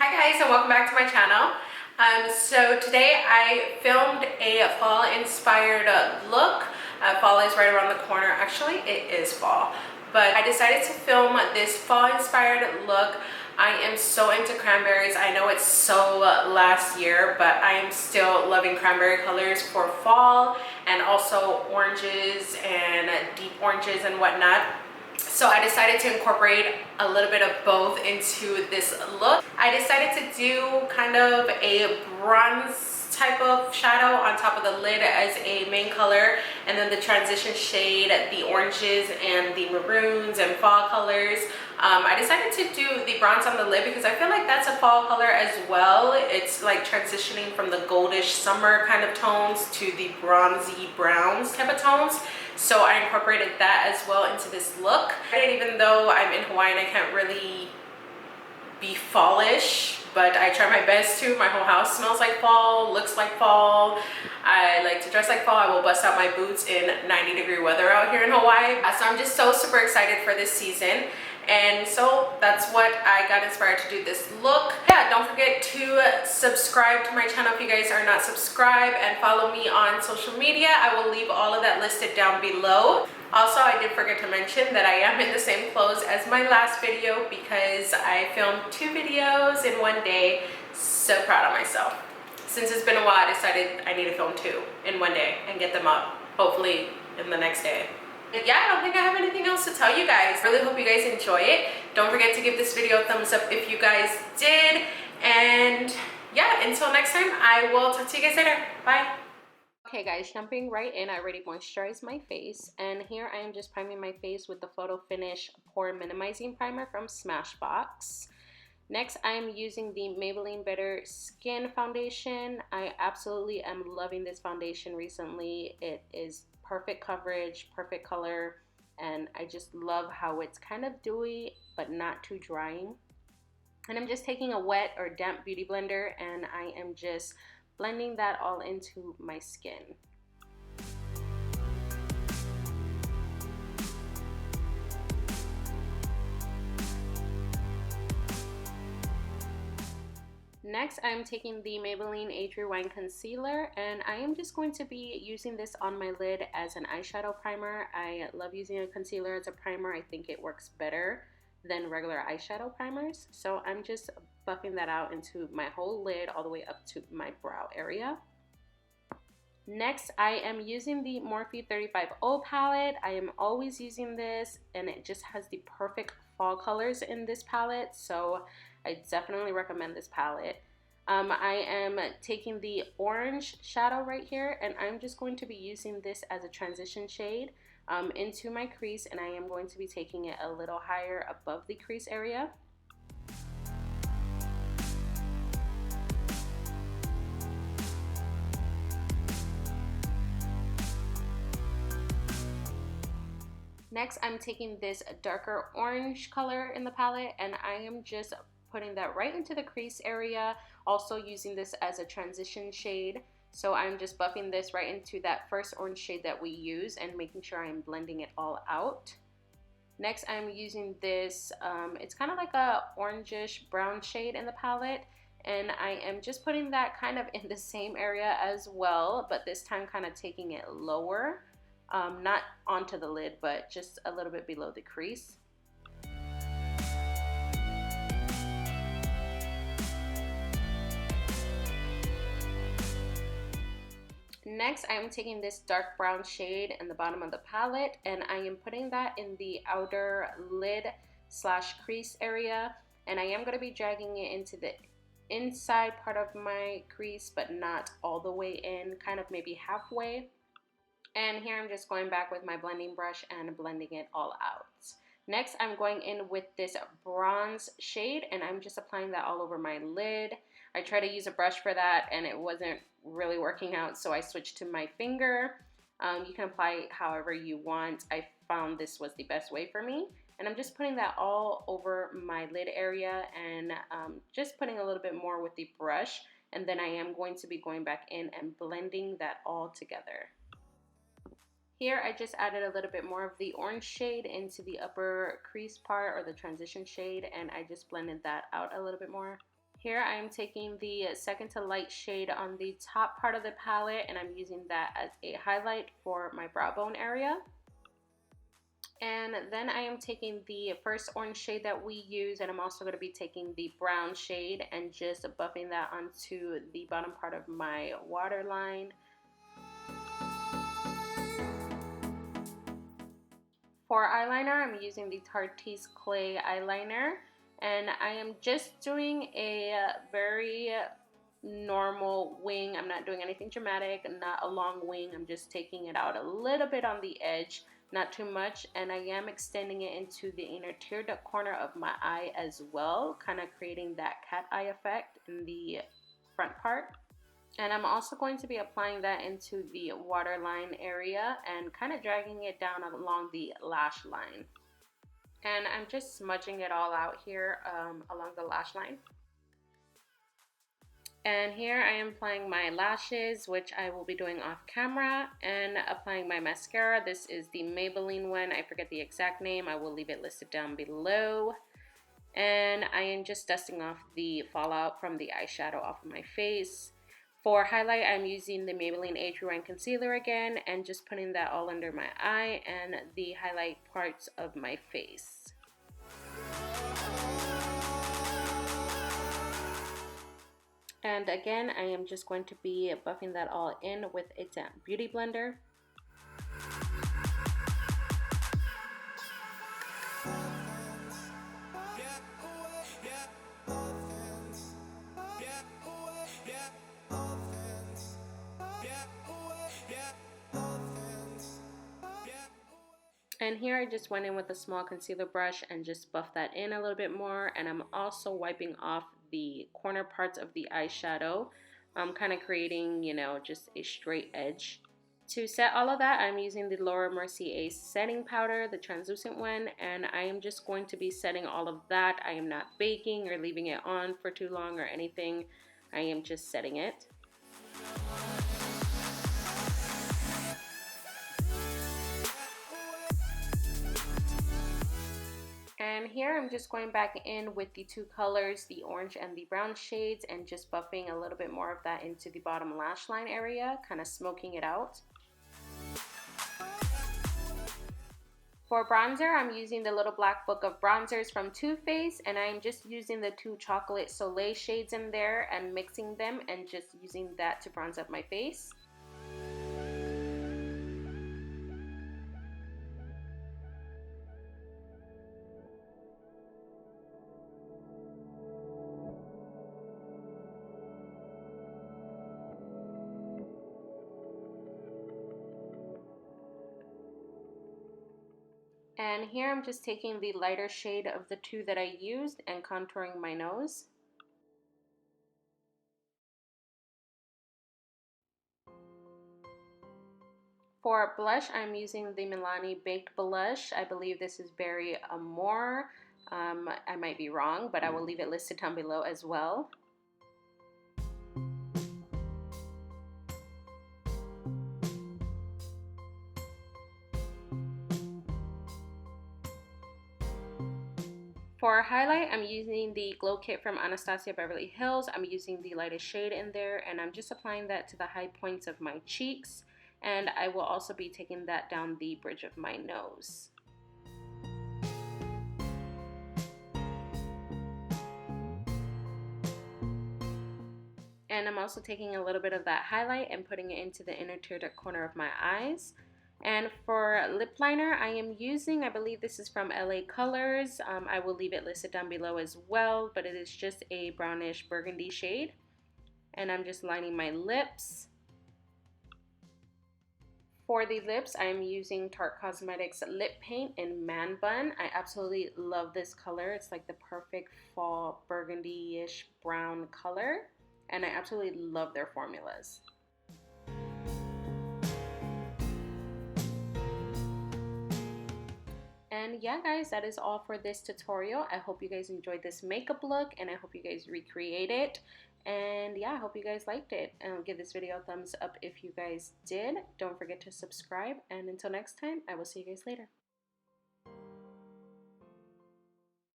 Hi guys, and welcome back to my channel. So today I filmed a fall inspired look. Fall is right around the corner. Actually, it is fall, but I decided to film this fall inspired look. I am so into cranberries. I know it's so last year, but I am still loving cranberry colors for fall, and also oranges and deep oranges and whatnot. So I decided to incorporate a little bit of both into this look. I decided to do kind of a bronze type of shadow on top of the lid as a main color, and then the transition shade, the oranges and the maroons and fall colors. I decided to do the bronze on the lid because I feel like that's a fall color as well. It's like transitioning from the goldish summer kind of tones to the bronzy browns type of tones. So I incorporated that as well into this look. Even though I'm in Hawaii and I can't really be fallish, but I try my best to. My whole house smells like fall, looks like fall. I like to dress like fall. I will bust out my boots in 90-degree weather out here in Hawaii. So I'm just so super excited for this season. And so that's what I got inspired to do this look. Yeah, don't forget to subscribe to my channel if you guys are not subscribed, and follow me on social media. I will leave all of that listed down below. Also, I did forget to mention that I am in the same clothes as my last video because I filmed 2 videos in one day. So proud of myself. Since it's been a while, I decided I need to film 2 in one day and get them up, hopefully in the next day. But yeah, I don't think I have anything else to tell you guys. Really hope you guys enjoy it. Don't forget to give this video a thumbs up if you guys did. And yeah, until next time, I will talk to you guys later. Bye. Okay guys, jumping right in, I already moisturized my face, and here I am just priming my face with the Photo Finish Pore Minimizing Primer from Smashbox. Next, I am using the Maybelline Better Skin Foundation. I absolutely am loving this foundation recently. It is perfect coverage, perfect color, and I just love how it's kind of dewy but not too drying. And I'm just taking a wet or damp beauty blender, and I am just blending that all into my skin. Next, I'm taking the Maybelline Age Rewind Concealer, and I am just going to be using this on my lid as an eyeshadow primer. I love using a concealer as a primer. I think it works better than regular eyeshadow primers. So I'm just buffing that out into my whole lid all the way up to my brow area. Next, I am using the Morphe 35O palette. I am always using this, and it just has the perfect fall colors in this palette, so I definitely recommend this palette. I am taking the orange shadow right here, and I'm just going to be using this as a transition shade into my crease, and I am going to be taking it a little higher above the crease area. Next, I'm taking this darker orange color in the palette, and I am just putting that right into the crease area, also using this as a transition shade. So I'm just buffing this right into that first orange shade that we use and making sure I'm blending it all out. Next, I'm using this, it's kind of like a orangish brown shade in the palette, and I am just putting that kind of in the same area as well, but this time kind of taking it lower. Not onto the lid, but just a little bit below the crease. Next, I am taking this dark brown shade in the bottom of the palette, and I am putting that in the outer lid slash crease area, and I am going to be dragging it into the inside part of my crease, but not all the way in, kind of maybe halfway. And here I'm just going back with my blending brush and blending it all out. Next, I'm going in with this bronze shade, and I'm just applying that all over my lid. I tried to use a brush for that, and it wasn't really working out, so I switched to my finger. You can apply it however you want. I found this was the best way for me. And I'm just putting that all over my lid area, and just putting a little bit more with the brush. And then I am going to be going back in and blending that all together. Here I just added a little bit more of the orange shade into the upper crease part, or the transition shade, and I just blended that out a little bit more. Here I am taking the second to light shade on the top part of the palette, and I'm using that as a highlight for my brow bone area. And then I am taking the first orange shade that we use, and I'm also going to be taking the brown shade and just buffing that onto the bottom part of my waterline. For eyeliner, I'm using the Tarteist Clay eyeliner, and I am just doing a very normal wing. I'm not doing anything dramatic, not a long wing. I'm just taking it out a little bit on the edge, not too much, and I am extending it into the inner tear duct corner of my eye as well, kind of creating that cat eye effect in the front part. And I'm also going to be applying that into the waterline area and kind of dragging it down along the lash line. And I'm just smudging it all out here along the lash line. And here I am applying my lashes, which I will be doing off camera, and applying my mascara. This is the Maybelline one. I forget the exact name. I will leave it listed down below. And I am just dusting off the fallout from the eyeshadow off of my face. For highlight, I'm using the Maybelline Age Rewind Concealer again, and just putting that all under my eye and the highlight parts of my face. And again, I am just going to be buffing that all in with a damp beauty blender. And here I just went in with a small concealer brush and just buffed that in a little bit more. And I'm also wiping off the corner parts of the eyeshadow, kind of creating, you know, just a straight edge. To set all of that, I'm using the Laura Mercier setting powder, the translucent one, and I am just going to be setting all of that. I am not baking or leaving it on for too long or anything. I am just setting it. And here I'm just going back in with the two colors, the orange and the brown shades, and just buffing a little bit more of that into the bottom lash line area, kind of smoking it out. For bronzer, I'm using the little black book of bronzers from Too Faced, and I'm just using the two chocolate Soleil shades in there and mixing them and just using that to bronze up my face. And here I'm just taking the lighter shade of the two that I used and contouring my nose. For blush, I'm using the Milani Baked Blush. I believe this is Berry Amore. I might be wrong, but I will leave it listed down below as well. For highlight, I'm using the Glow Kit from Anastasia Beverly Hills. I'm using the lightest shade in there, and I'm just applying that to the high points of my cheeks. And I will also be taking that down the bridge of my nose. And I'm also taking a little bit of that highlight and putting it into the inner tear duct corner of my eyes. And for lip liner, I am using, I believe this is from LA Colors. I will leave it listed down below as well, but it is just a brownish burgundy shade. And I'm just lining my lips. For the lips, I'm using Tarte Cosmetics lip paint in Manbun. I absolutely love this color. It's like the perfect fall burgundy-ish brown color. And I absolutely love their formulas. And yeah guys, that is all for this tutorial. I hope you guys enjoyed this makeup look, and I hope you guys recreate it. And yeah, I hope you guys liked it. Give this video a thumbs up if you guys did. Don't forget to subscribe, and until next time, I will see you guys later.